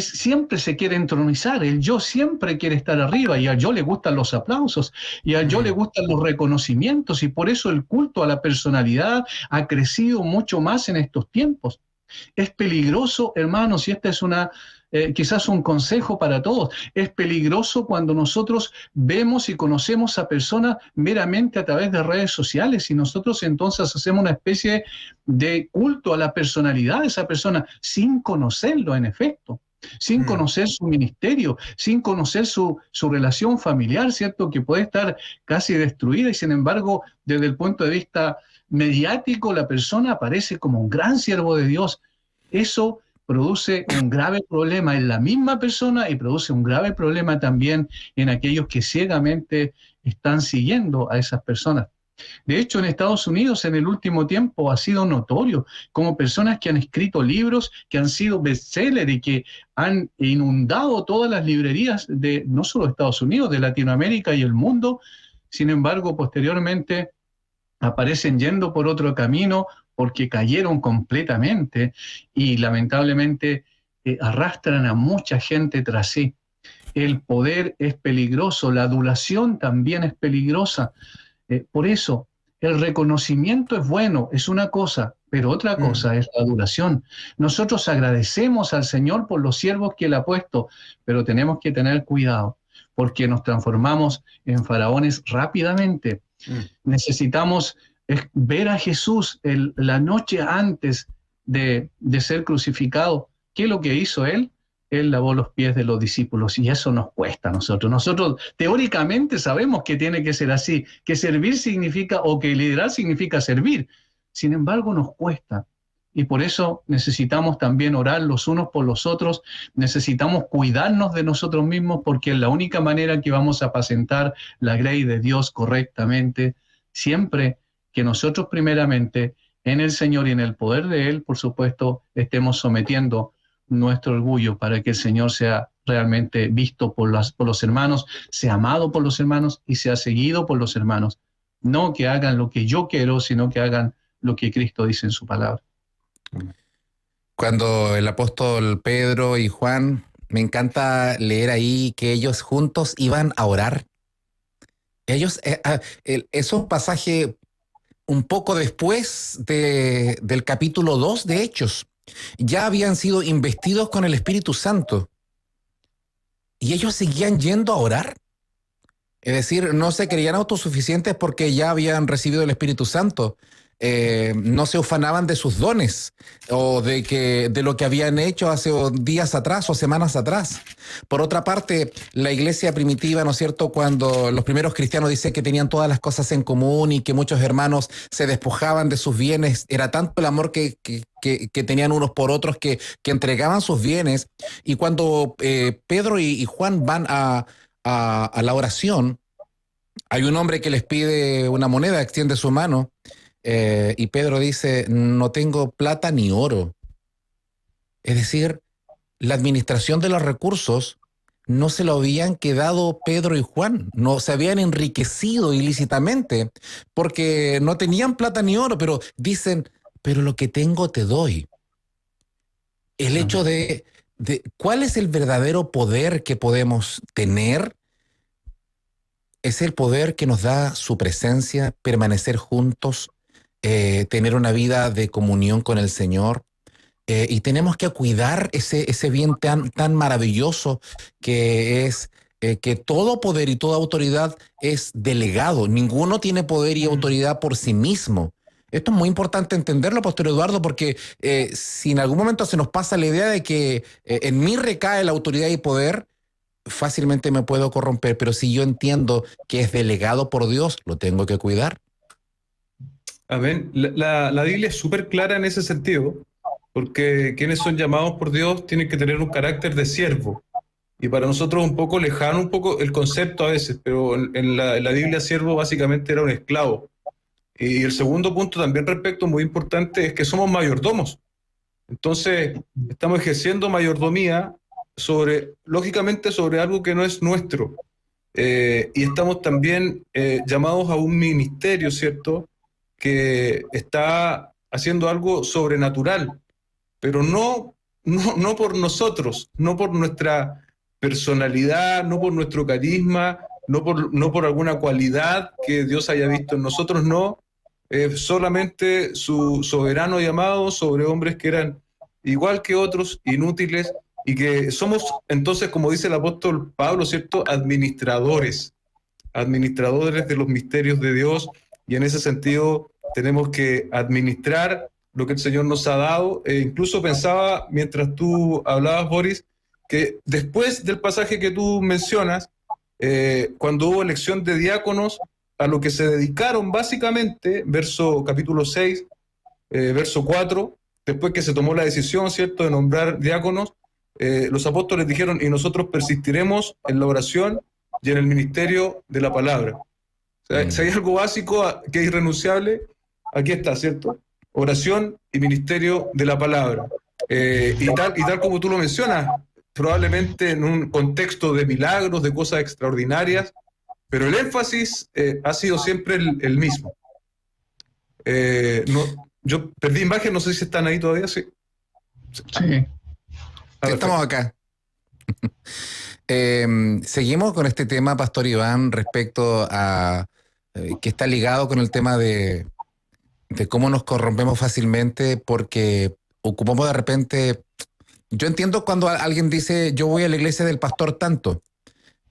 siempre se quiere entronizar, el yo siempre quiere estar arriba, y al yo le gustan los aplausos, y al yo le gustan los reconocimientos, y por eso el culto a la personalidad ha crecido mucho más en estos tiempos. Es peligroso, hermanos, y esta es quizás un consejo para todos. Es peligroso cuando nosotros vemos y conocemos a personas meramente a través de redes sociales, y nosotros entonces hacemos una especie de culto a la personalidad de esa persona sin conocerlo en efecto, sin conocer su ministerio, sin conocer su relación familiar, ¿cierto? Que puede estar casi destruida, y sin embargo, desde el punto de vista mediático, la persona aparece como un gran siervo de Dios. Eso produce un grave problema en la misma persona y produce un grave problema también en aquellos que ciegamente están siguiendo a esas personas. De hecho, en Estados Unidos en el último tiempo ha sido notorio como personas que han escrito libros, que han sido bestseller y que han inundado todas las librerías de no solo de Estados Unidos, de Latinoamérica y el mundo. Sin embargo, posteriormente aparecen yendo por otro camino porque cayeron completamente y lamentablemente arrastran a mucha gente tras sí. El poder es peligroso, la adulación también es peligrosa. Por eso el reconocimiento es bueno, es una cosa, pero otra cosa es la adoración. Nosotros agradecemos al Señor por los siervos que Él ha puesto, pero tenemos que tener cuidado, porque nos transformamos en faraones rápidamente. Necesitamos ver a Jesús la noche antes de ser crucificado. ¿Qué es lo que hizo Él? Él lavó los pies de los discípulos y eso nos cuesta a nosotros. Nosotros teóricamente sabemos que tiene que ser así, que servir significa, o que liderar significa servir. Sin embargo, nos cuesta. Y por eso necesitamos también orar los unos por los otros, necesitamos cuidarnos de nosotros mismos, porque es la única manera que vamos a apacentar la grey de Dios correctamente, siempre que nosotros primeramente en el Señor y en el poder de Él, por supuesto, estemos sometiendo nuestro orgullo para que el Señor sea realmente visto por los hermanos, sea amado por los hermanos y sea seguido por los hermanos. No que hagan lo que yo quiero, sino que hagan lo que Cristo dice en su palabra. Cuando el apóstol Pedro y Juan, me encanta leer ahí que ellos juntos iban a orar. Ellos, es un pasaje un poco después del capítulo 2 de Hechos. Ya habían sido investidos con el Espíritu Santo y ellos seguían yendo a orar. Es decir, no se creían autosuficientes porque ya habían recibido el Espíritu Santo. No se ufanaban de sus dones o de lo que habían hecho hace días atrás o semanas atrás. Por otra parte, la iglesia primitiva, ¿no es cierto?, cuando los primeros cristianos dicen que tenían todas las cosas en común y que muchos hermanos se despojaban de sus bienes, era tanto el amor que tenían unos por otros que entregaban sus bienes. Y cuando Pedro y Juan van a la oración, hay un hombre que les pide una moneda, extiende su mano. Y Pedro dice, no tengo plata ni oro. Es decir, la administración de los recursos no se lo habían quedado Pedro y Juan, no se habían enriquecido ilícitamente porque no tenían plata ni oro, pero dicen, pero lo que tengo te doy. El hecho de ¿cuál es el verdadero poder que podemos tener? Es el poder que nos da su presencia, permanecer juntos, tener una vida de comunión con el Señor, y tenemos que cuidar ese bien tan maravilloso que es que todo poder y toda autoridad es delegado. Ninguno tiene poder y autoridad por sí mismo. Esto es muy importante entenderlo, Pastor Eduardo, porque si en algún momento se nos pasa la idea de que en mí recae la autoridad y poder, fácilmente me puedo corromper, pero si yo entiendo que es delegado por Dios, lo tengo que cuidar. Amén. La Biblia es súper clara en ese sentido, porque quienes son llamados por Dios tienen que tener un carácter de siervo. Y para nosotros un poco lejano, un poco el concepto a veces, pero en la Biblia siervo básicamente era un esclavo. Y el segundo punto también respecto, muy importante, es que somos mayordomos. Entonces, estamos ejerciendo mayordomía lógicamente sobre algo que no es nuestro. Y estamos también llamados a un ministerio, ¿cierto?, que está haciendo algo sobrenatural, pero no por nosotros, no por nuestra personalidad, no por nuestro carisma, no por alguna cualidad que Dios haya visto en nosotros, no, solamente su soberano llamado sobre hombres que eran igual que otros, inútiles, y que somos entonces, como dice el apóstol Pablo, ¿cierto?, administradores de los misterios de Dios, y en ese sentido tenemos que administrar lo que el Señor nos ha dado. Incluso pensaba, mientras tú hablabas, Boris, que después del pasaje que tú mencionas, cuando hubo elección de diáconos, a lo que se dedicaron básicamente, capítulo 6, verso 4, después que se tomó la decisión, ¿cierto?, de nombrar diáconos, los apóstoles dijeron, y nosotros persistiremos en la oración y en el ministerio de la palabra. O sea, si hay algo básico que es irrenunciable, aquí está, ¿cierto? Oración y ministerio de la palabra. Y tal como tú lo mencionas, probablemente en un contexto de milagros, de cosas extraordinarias, pero el énfasis ha sido siempre el mismo. Yo perdí imagen, no sé si están ahí todavía. Sí. Estamos acá. Seguimos con este tema, Pastor Iván, respecto a que está ligado con el tema de cómo nos corrompemos fácilmente porque ocupamos de repente. Yo entiendo cuando alguien dice, yo voy a la iglesia del pastor tanto,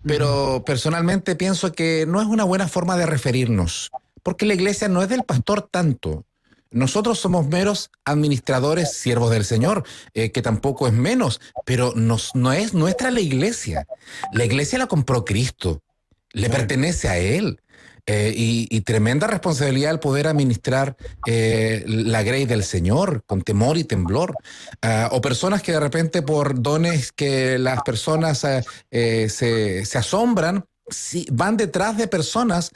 pero personalmente pienso que no es una buena forma de referirnos, porque la iglesia no es del pastor tanto. Nosotros somos meros administradores, siervos del Señor, que tampoco es menos, pero no es nuestra la iglesia. La iglesia la compró Cristo, le pertenece a Él. Y tremenda responsabilidad el poder administrar la grey del Señor con temor y temblor. O personas que de repente por dones que las personas se asombran, sí, van detrás de personas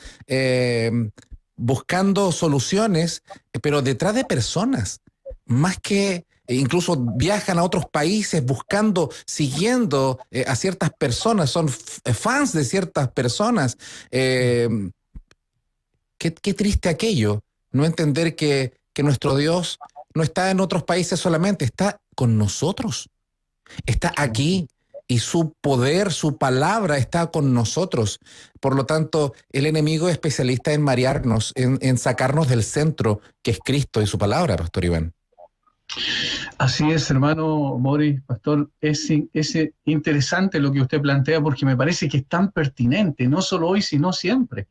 buscando soluciones, pero detrás de personas, más que incluso viajan a otros países buscando, siguiendo a ciertas personas, son fans de ciertas personas. Qué triste aquello, no entender que nuestro Dios no está en otros países solamente, está con nosotros, está aquí y su poder, su palabra está con nosotros. Por lo tanto, el enemigo es especialista en marearnos, en sacarnos del centro que es Cristo y su palabra, Pastor Iván. Así es, hermano Boris, pastor, es interesante lo que usted plantea porque me parece que es tan pertinente, no solo hoy, sino siempre.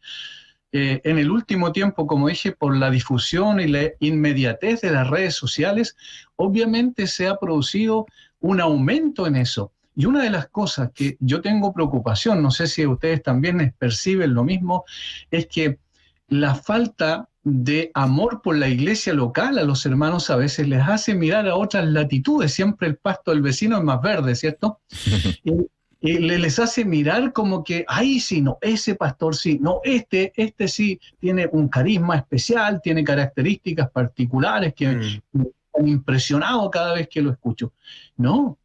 En el último tiempo, como dije, por la difusión y la inmediatez de las redes sociales, obviamente se ha producido un aumento en eso. Y una de las cosas que yo tengo preocupación, no sé si ustedes también perciben lo mismo, es que la falta de amor por la iglesia local a los hermanos a veces les hace mirar a otras latitudes. Siempre el pasto del vecino es más verde, ¿cierto? Y les hace mirar como que, ay, sí, no, ese pastor sí, no, este sí tiene un carisma especial, tiene características particulares que me han impresionado cada vez que lo escucho. No,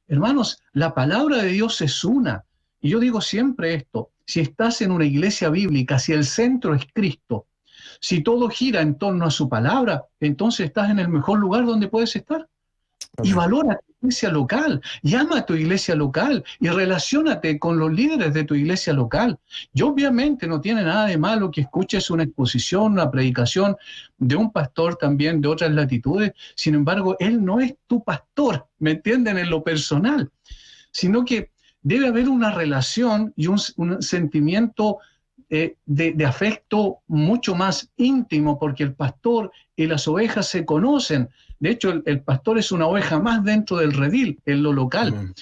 hermanos, la palabra de Dios es una. Y yo digo siempre esto, si estás en una iglesia bíblica, si el centro es Cristo, si todo gira en torno a su palabra, entonces estás en el mejor lugar donde puedes estar. Y valora tu iglesia local, llama a tu iglesia local y relaciónate con los líderes de tu iglesia local. Y obviamente no tiene nada de malo que escuches una exposición, una predicación de un pastor también de otras latitudes. Sin embargo, él no es tu pastor, ¿me entienden? En lo personal, sino que debe haber una relación y un sentimiento de afecto mucho más íntimo, porque el pastor y las ovejas se conocen. De hecho, el pastor es una oveja más dentro del redil, en lo local,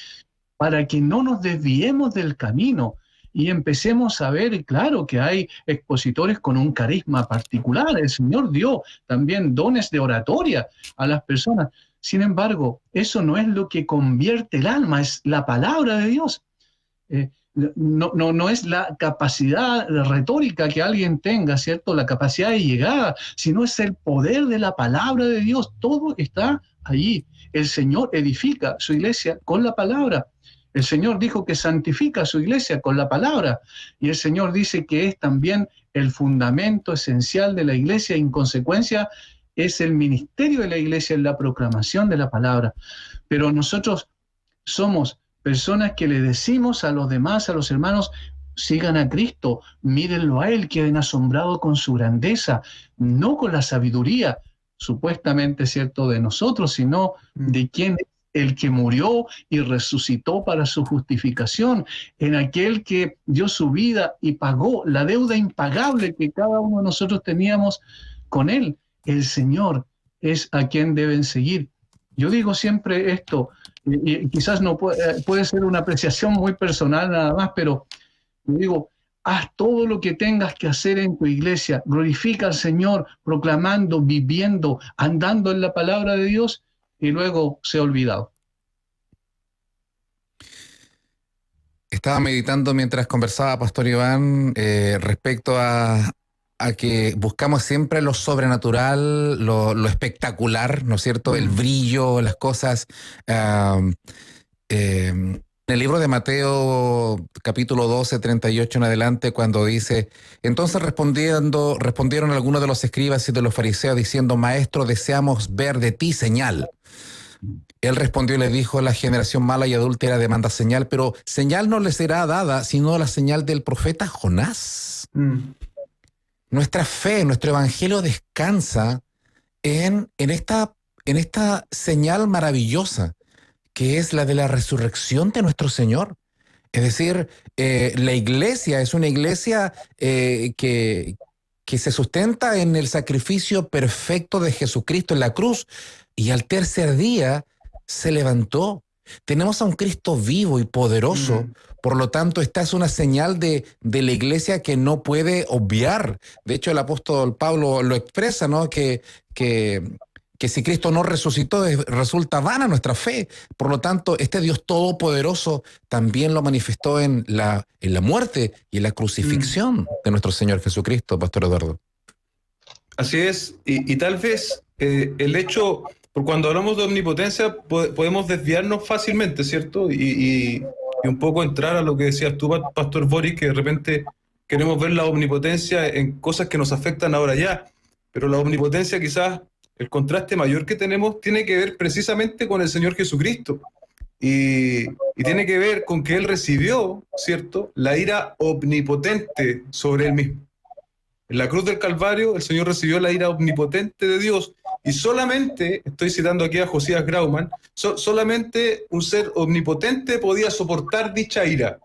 para que no nos desviemos del camino y empecemos a ver, claro, que hay expositores con un carisma particular. El Señor dio también dones de oratoria a las personas. Sin embargo, eso no es lo que convierte el alma, es la palabra de Dios. No es la capacidad retórica que alguien tenga, ¿cierto? La capacidad de llegada, sino es el poder de la palabra de Dios. Todo está allí. El Señor edifica su iglesia con la palabra. El Señor dijo que santifica su iglesia con la palabra. Y el Señor dice que es también el fundamento esencial de la iglesia. En consecuencia, es el ministerio de la iglesia en la proclamación de la palabra. Pero nosotros somos personas que le decimos a los demás, a los hermanos, sigan a Cristo, mírenlo a Él, queden asombrados con su grandeza, no con la sabiduría, supuestamente, ¿cierto?, de nosotros, sino de quien es el que murió y resucitó para su justificación, en aquel que dio su vida y pagó la deuda impagable que cada uno de nosotros teníamos con Él. El Señor es a quien deben seguir. Yo digo siempre esto, y quizás no puede ser una apreciación muy personal nada más, pero yo digo, haz todo lo que tengas que hacer en tu iglesia, glorifica al Señor, proclamando, viviendo, andando en la palabra de Dios, y luego se ha olvidado. Estaba meditando mientras conversaba, Pastor Iván, respecto a que buscamos siempre lo sobrenatural, lo espectacular, ¿no es cierto? El brillo, las cosas. En el libro de Mateo, capítulo 12, 38 en adelante, cuando dice, entonces respondieron algunos de los escribas y de los fariseos diciendo, Maestro, deseamos ver de ti señal. Él respondió y le dijo, la generación mala y adúltera demanda señal, pero señal no le será dada, sino la señal del profeta Jonás. nuestra fe, nuestro evangelio descansa en esta señal maravillosa que es la de la resurrección de nuestro Señor. Es decir, la iglesia es una iglesia que se sustenta en el sacrificio perfecto de Jesucristo en la cruz, y al tercer día se levantó. Tenemos a un Cristo vivo y poderoso. Por lo tanto, esta es una señal de la iglesia que no puede obviar. De hecho, el apóstol Pablo lo expresa, ¿no? Que si Cristo no resucitó, resulta vana nuestra fe. Por lo tanto, este Dios todopoderoso también lo manifestó en la muerte y en la crucifixión de nuestro Señor Jesucristo, Pastor Eduardo. Así es, y tal vez el hecho, por cuando hablamos de omnipotencia, podemos desviarnos fácilmente, ¿cierto? Y un poco entrar a lo que decías tú, Pastor Boris, que de repente queremos ver la omnipotencia en cosas que nos afectan ahora ya, pero la omnipotencia quizás, el contraste mayor que tenemos, tiene que ver precisamente con el Señor Jesucristo, y tiene que ver con que Él recibió, ¿cierto?, la ira omnipotente sobre Él mismo. En la cruz del Calvario, el Señor recibió la ira omnipotente de Dios, y solamente, estoy citando aquí a Josías Grauman, solamente un ser omnipotente podía soportar dicha ira,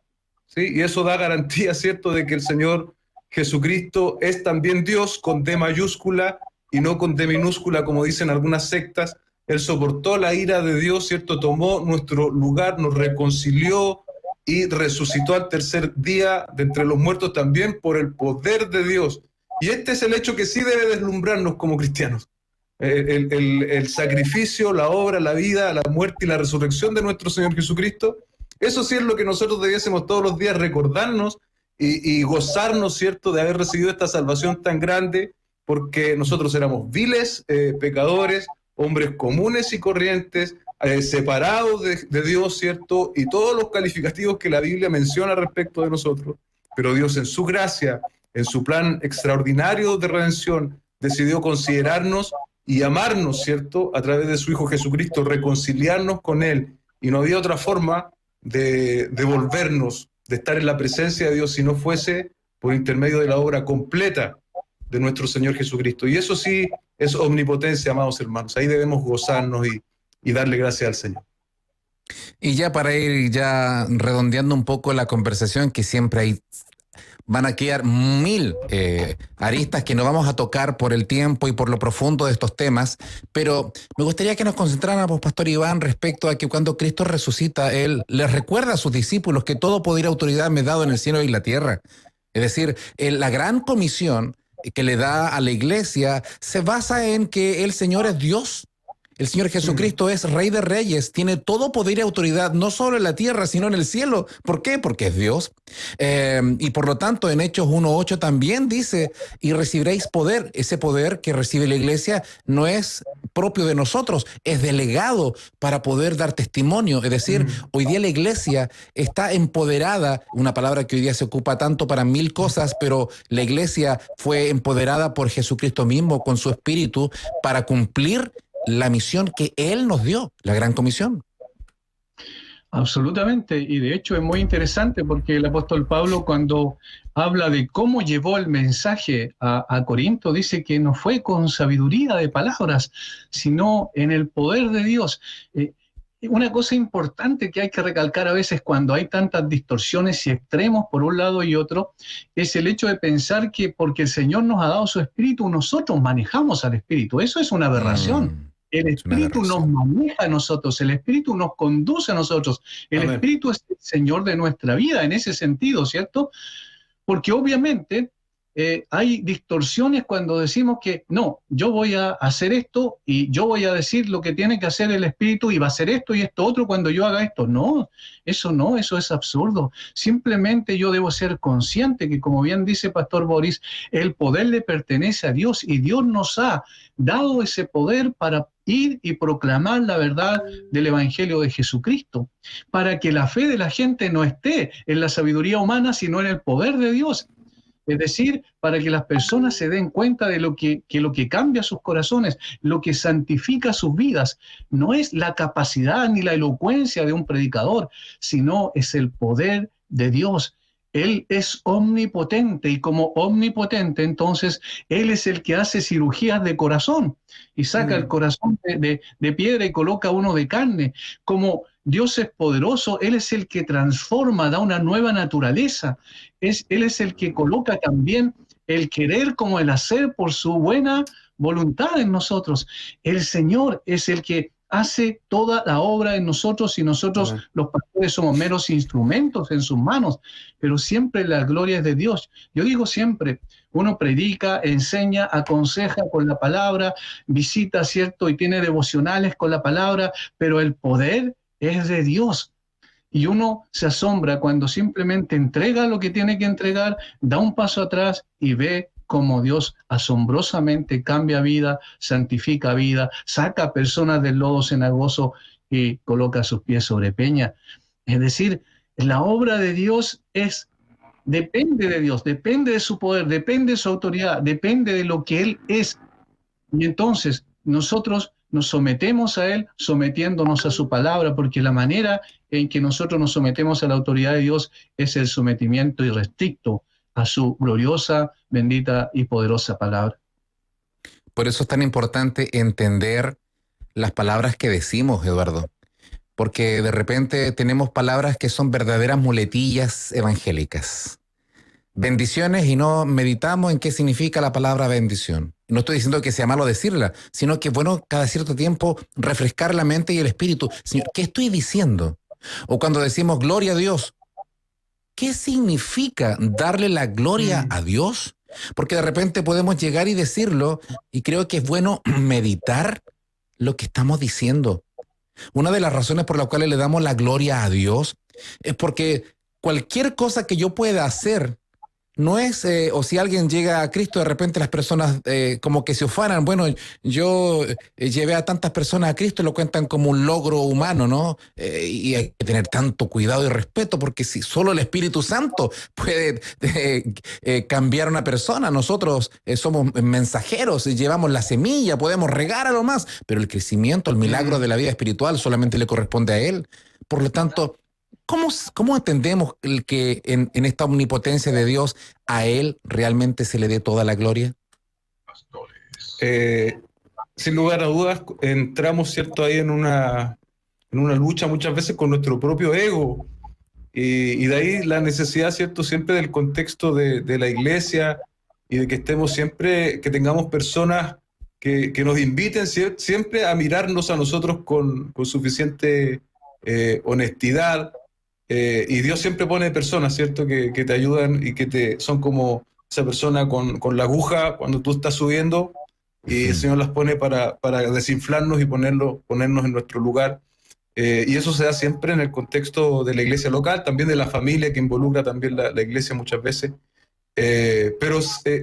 ¿sí? Y eso da garantía, ¿cierto?, de que el Señor Jesucristo es también Dios con D mayúscula y no con D minúscula, como dicen algunas sectas. Él soportó la ira de Dios, ¿cierto?, tomó nuestro lugar, nos reconcilió y resucitó al tercer día de entre los muertos también por el poder de Dios. Y este es el hecho que sí debe deslumbrarnos como cristianos. El sacrificio, la obra, la vida, la muerte y la resurrección de nuestro Señor Jesucristo, eso sí es lo que nosotros debiésemos todos los días recordarnos y gozarnos, ¿cierto?, de haber recibido esta salvación tan grande, porque nosotros éramos viles pecadores, hombres comunes y corrientes, separados de Dios, ¿cierto?, y todos los calificativos que la Biblia menciona respecto de nosotros, pero Dios en su gracia, en su plan extraordinario de redención, decidió considerarnos y amarnos, ¿cierto?, a través de su Hijo Jesucristo, reconciliarnos con Él, y no había otra forma de volvernos, de estar en la presencia de Dios, si no fuese por intermedio de la obra completa de nuestro Señor Jesucristo. Y eso sí es omnipotencia, amados hermanos. Ahí debemos gozarnos y darle gracias al Señor. Y ya para ir ya redondeando un poco la conversación, que siempre van a quedar mil aristas que no vamos a tocar por el tiempo y por lo profundo de estos temas, pero me gustaría que nos concentráramos, Pastor Iván, respecto a que cuando Cristo resucita, Él les recuerda a sus discípulos que todo poder y autoridad me he dado en el cielo y la tierra. Es decir, la gran comisión que le da a la iglesia se basa en que el Señor es Dios. El Señor Jesucristo es Rey de Reyes, tiene todo poder y autoridad, no solo en la tierra, sino en el cielo. ¿Por qué? Porque es Dios. Y por lo tanto, en Hechos 1:8 también dice, y recibiréis poder. Ese poder que recibe la iglesia no es propio de nosotros, es delegado para poder dar testimonio. Es decir, hoy día la iglesia está empoderada, una palabra que hoy día se ocupa tanto para mil cosas, pero la iglesia fue empoderada por Jesucristo mismo con su espíritu para cumplir la misión que Él nos dio, la gran comisión. Absolutamente, y de hecho es muy interesante porque el apóstol Pablo, cuando habla de cómo llevó el mensaje a Corinto, dice que no fue con sabiduría de palabras, sino en el poder de Dios. Una cosa importante que hay que recalcar a veces cuando hay tantas distorsiones y extremos por un lado y otro, es el hecho de pensar que porque el Señor nos ha dado su espíritu, nosotros manejamos al espíritu. Eso es una aberración. El Espíritu nos maneja a nosotros, el Espíritu nos conduce a nosotros, el Amén. Espíritu es el Señor de nuestra vida en ese sentido, ¿cierto? Porque obviamente hay distorsiones cuando decimos que no, yo voy a hacer esto y yo voy a decir lo que tiene que hacer el Espíritu y va a hacer esto y esto otro cuando yo haga esto. No, eso es absurdo. Simplemente yo debo ser consciente que, como bien dice Pastor Boris, el poder le pertenece a Dios y Dios nos ha dado ese poder para ir y proclamar la verdad del Evangelio de Jesucristo, para que la fe de la gente no esté en la sabiduría humana, sino en el poder de Dios. Es decir, para que las personas se den cuenta de lo que cambia sus corazones, lo que santifica sus vidas, no es la capacidad ni la elocuencia de un predicador, sino es el poder de Dios. Él es omnipotente y como omnipotente, entonces, Él es el que hace cirugías de corazón y saca el corazón de piedra y coloca uno de carne. Como Dios es poderoso, Él es el que transforma, da una nueva naturaleza. Él es el que coloca también el querer como el hacer por su buena voluntad en nosotros. El Señor es el que hace toda la obra en nosotros y nosotros los pastores somos meros instrumentos en sus manos, pero siempre la gloria es de Dios. Yo digo siempre, uno predica, enseña, aconseja con la palabra, visita, ¿cierto? Y tiene devocionales con la palabra, pero el poder es de Dios. Y uno se asombra cuando simplemente entrega lo que tiene que entregar, da un paso atrás y ve cómo Dios asombrosamente cambia vida, santifica vida, saca personas del lodo cenagoso y coloca sus pies sobre peña. Es decir, la obra de Dios depende de Dios, depende de su poder, depende de su autoridad, depende de lo que Él es. Y entonces nosotros nos sometemos a Él sometiéndonos a su palabra, porque la manera en que nosotros nos sometemos a la autoridad de Dios es el sometimiento irrestricto a su gloriosa, bendita y poderosa palabra. Por eso es tan importante entender las palabras que decimos, Eduardo, porque de repente tenemos palabras que son verdaderas muletillas evangélicas. Bendiciones y no meditamos en qué significa la palabra bendición. No estoy diciendo que sea malo decirla, sino que es bueno cada cierto tiempo refrescar la mente y el espíritu. Señor, ¿qué estoy diciendo? O cuando decimos gloria a Dios, ¿qué significa darle la gloria a Dios? Porque de repente podemos llegar y decirlo, y creo que es bueno meditar lo que estamos diciendo. Una de las razones por las cuales le damos la gloria a Dios es porque cualquier cosa que yo pueda hacer no es, o si alguien llega a Cristo, de repente las personas como que se ufanan. Bueno, yo llevé a tantas personas a Cristo y lo cuentan como un logro humano, ¿no? Y hay que tener tanto cuidado y respeto porque si solo el Espíritu Santo puede cambiar a una persona. Nosotros somos mensajeros, llevamos la semilla, podemos regar a lo más, pero el crecimiento, el milagro de la vida espiritual solamente le corresponde a Él. Por lo tanto, ¿cómo entendemos que en esta omnipotencia de Dios a Él realmente se le dé toda la gloria? Sin lugar a dudas, entramos, ¿cierto?, ahí en una lucha muchas veces con nuestro propio ego. Y de ahí la necesidad, ¿cierto?, siempre del contexto de la iglesia y de que estemos siempre, que tengamos personas que nos inviten siempre a mirarnos a nosotros con suficiente honestidad. Y Dios siempre pone personas, ¿cierto?, que te ayudan y que son como esa persona con la aguja cuando tú estás subiendo y el Señor las pone para desinflarnos y ponernos en nuestro lugar. Y eso se da siempre en el contexto de la iglesia local, también de la familia que involucra también la iglesia muchas veces. Pero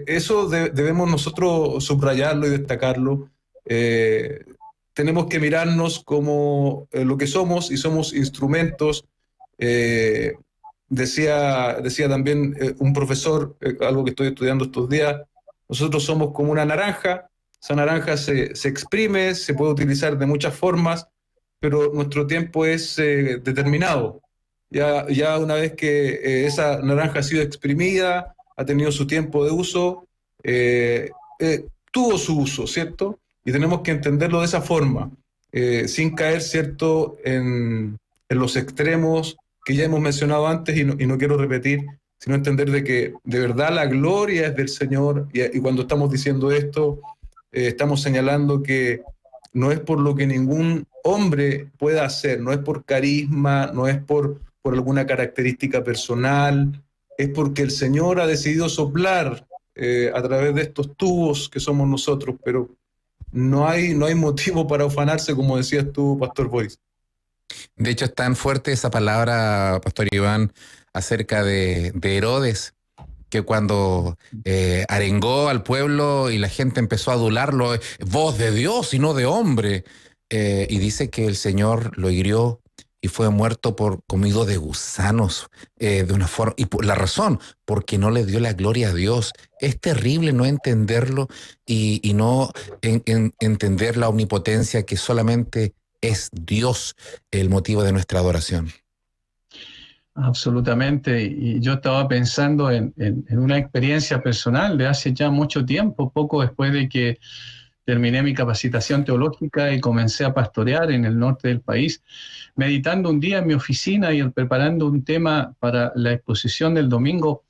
eso debemos nosotros subrayarlo y destacarlo. Tenemos que mirarnos como lo que somos y somos instrumentos. Decía también un profesor, algo que estoy estudiando estos días, nosotros somos como una naranja, esa naranja se exprime, se puede utilizar de muchas formas, pero nuestro tiempo es determinado. Ya una vez que esa naranja ha sido exprimida, ha tenido su tiempo de uso, tuvo su uso, ¿cierto? Y tenemos que entenderlo de esa forma, sin caer, ¿cierto?, en los extremos que ya hemos mencionado antes y no quiero repetir, sino entender de que de verdad la gloria es del Señor y cuando estamos diciendo esto, estamos señalando que no es por lo que ningún hombre pueda hacer, no es por carisma, no es por alguna característica personal, es porque el Señor ha decidido soplar a través de estos tubos que somos nosotros, pero no hay motivo para ufanarse, como decías tú, Pastor Boyce. De hecho, es tan fuerte esa palabra, Pastor Iván, acerca de Herodes, que cuando arengó al pueblo y la gente empezó a adularlo, voz de Dios y no de hombre, y dice que el Señor lo hirió y fue muerto por comido de gusanos, de una forma, y por la razón, porque no le dio la gloria a Dios. Es terrible no entenderlo y no entender la omnipotencia que solamente es Dios el motivo de nuestra adoración. Absolutamente. Y yo estaba pensando en una experiencia personal de hace ya mucho tiempo, poco después de que terminé mi capacitación teológica y comencé a pastorear en el norte del país, meditando un día en mi oficina y preparando un tema para la exposición del domingo.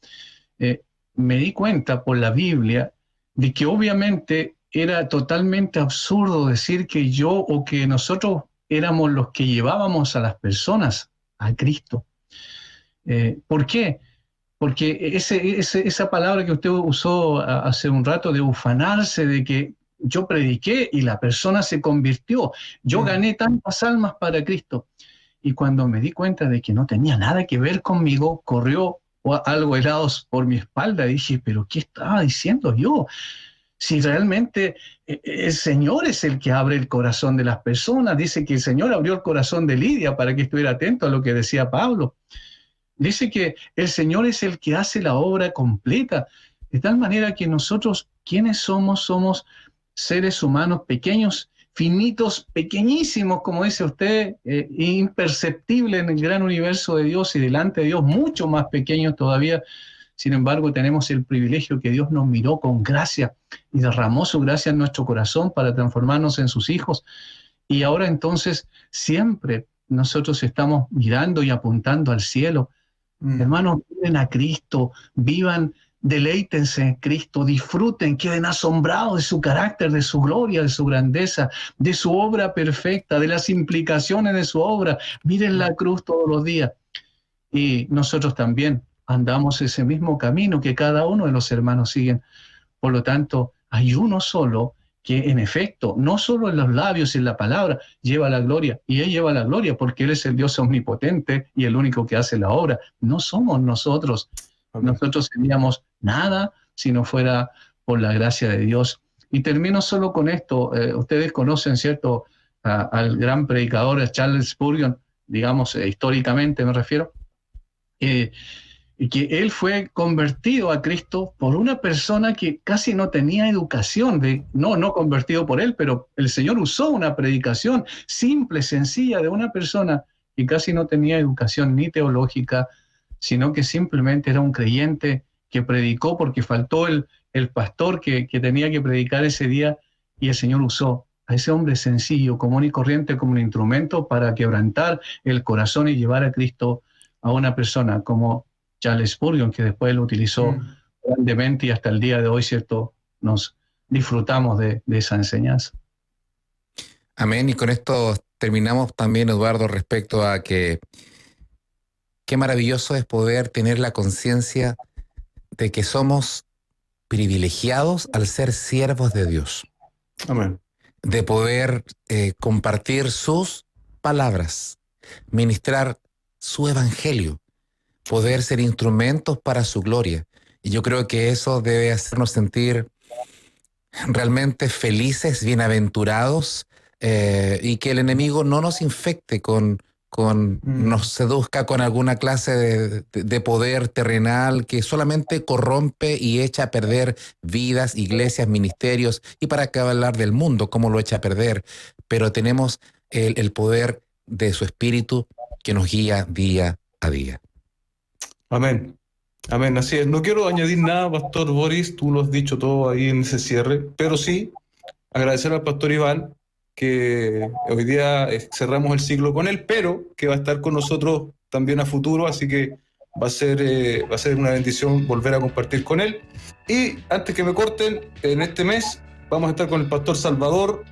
eh, Me di cuenta por la Biblia de que obviamente era totalmente absurdo decir que yo o que nosotros éramos los que llevábamos a las personas a Cristo. ¿Por qué? Porque esa palabra que usted usó hace un rato de ufanarse, de que yo prediqué y la persona se convirtió, yo gané tantas almas para Cristo. Y cuando me di cuenta de que no tenía nada que ver conmigo, corrió algo helados por mi espalda. Dije, pero ¿qué estaba diciendo yo? Si realmente el Señor es el que abre el corazón de las personas. Dice que el Señor abrió el corazón de Lidia para que estuviera atento a lo que decía Pablo. Dice que el Señor es el que hace la obra completa, de tal manera que nosotros, ¿quiénes somos? Somos seres humanos pequeños, finitos, pequeñísimos, como dice usted, imperceptibles en el gran universo de Dios y delante de Dios, mucho más pequeños todavía. Sin embargo, tenemos el privilegio que Dios nos miró con gracia y derramó su gracia en nuestro corazón para transformarnos en sus hijos. Y ahora entonces siempre nosotros estamos mirando y apuntando al cielo. Hermanos, miren a Cristo, vivan, deleítense en Cristo, disfruten, queden asombrados de su carácter, de su gloria, de su grandeza, de su obra perfecta, de las implicaciones de su obra. Miren la cruz todos los días. Y nosotros también andamos ese mismo camino que cada uno de los hermanos siguen. Por lo tanto, hay uno solo que en efecto, no solo en los labios y en la palabra, lleva la gloria. Y Él lleva la gloria porque Él es el Dios omnipotente y el único que hace la obra. No somos nosotros. Amén. Nosotros seríamos nada si no fuera por la gracia de Dios. Y termino solo con esto. Ustedes conocen, ¿cierto?, al gran predicador Charles Spurgeon, digamos, históricamente me refiero. Y que él fue convertido a Cristo por una persona que casi no tenía educación, no convertido por él, pero el Señor usó una predicación simple, sencilla, de una persona que casi no tenía educación ni teológica, sino que simplemente era un creyente que predicó porque faltó el pastor que tenía que predicar ese día, y el Señor usó a ese hombre sencillo, común y corriente, como un instrumento para quebrantar el corazón y llevar a Cristo a una persona como Charles Spurgeon, que después lo utilizó grandemente y hasta el día de hoy, ¿cierto?, nos disfrutamos de esa enseñanza. Amén. Y con esto terminamos también, Eduardo, respecto a que qué maravilloso es poder tener la conciencia de que somos privilegiados al ser siervos de Dios. Amén. De poder compartir sus palabras, ministrar su evangelio, poder ser instrumentos para su gloria. Y yo creo que eso debe hacernos sentir realmente felices, bienaventurados, y que el enemigo no nos infecte nos seduzca con alguna clase de poder terrenal que solamente corrompe y echa a perder vidas, iglesias, ministerios, y para qué hablar del mundo, cómo lo echa a perder. Pero tenemos el poder de su Espíritu que nos guía día a día. Amén. Amén, así es. No quiero añadir nada, Pastor Boris, tú lo has dicho todo ahí en ese cierre, pero sí agradecer al Pastor Iván, que hoy día cerramos el ciclo con él, pero que va a estar con nosotros también a futuro, así que va a ser una bendición volver a compartir con él. Y antes que me corten, en este mes vamos a estar con el Pastor Salvador,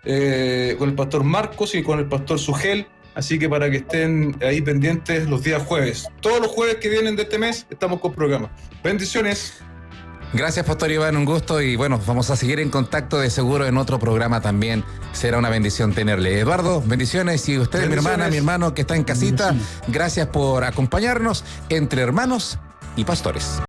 con el Pastor Marcos y con el Pastor Sugel. Así que para que estén ahí pendientes los días jueves. Todos los jueves que vienen de este mes estamos con programa. Bendiciones. Gracias, Pastor Iván, un gusto, y bueno, vamos a seguir en contacto, de seguro en otro programa también será una bendición tenerle. Eduardo, bendiciones, y usted, mi hermana, mi hermano que está en casita, gracias por acompañarnos entre hermanos y pastores.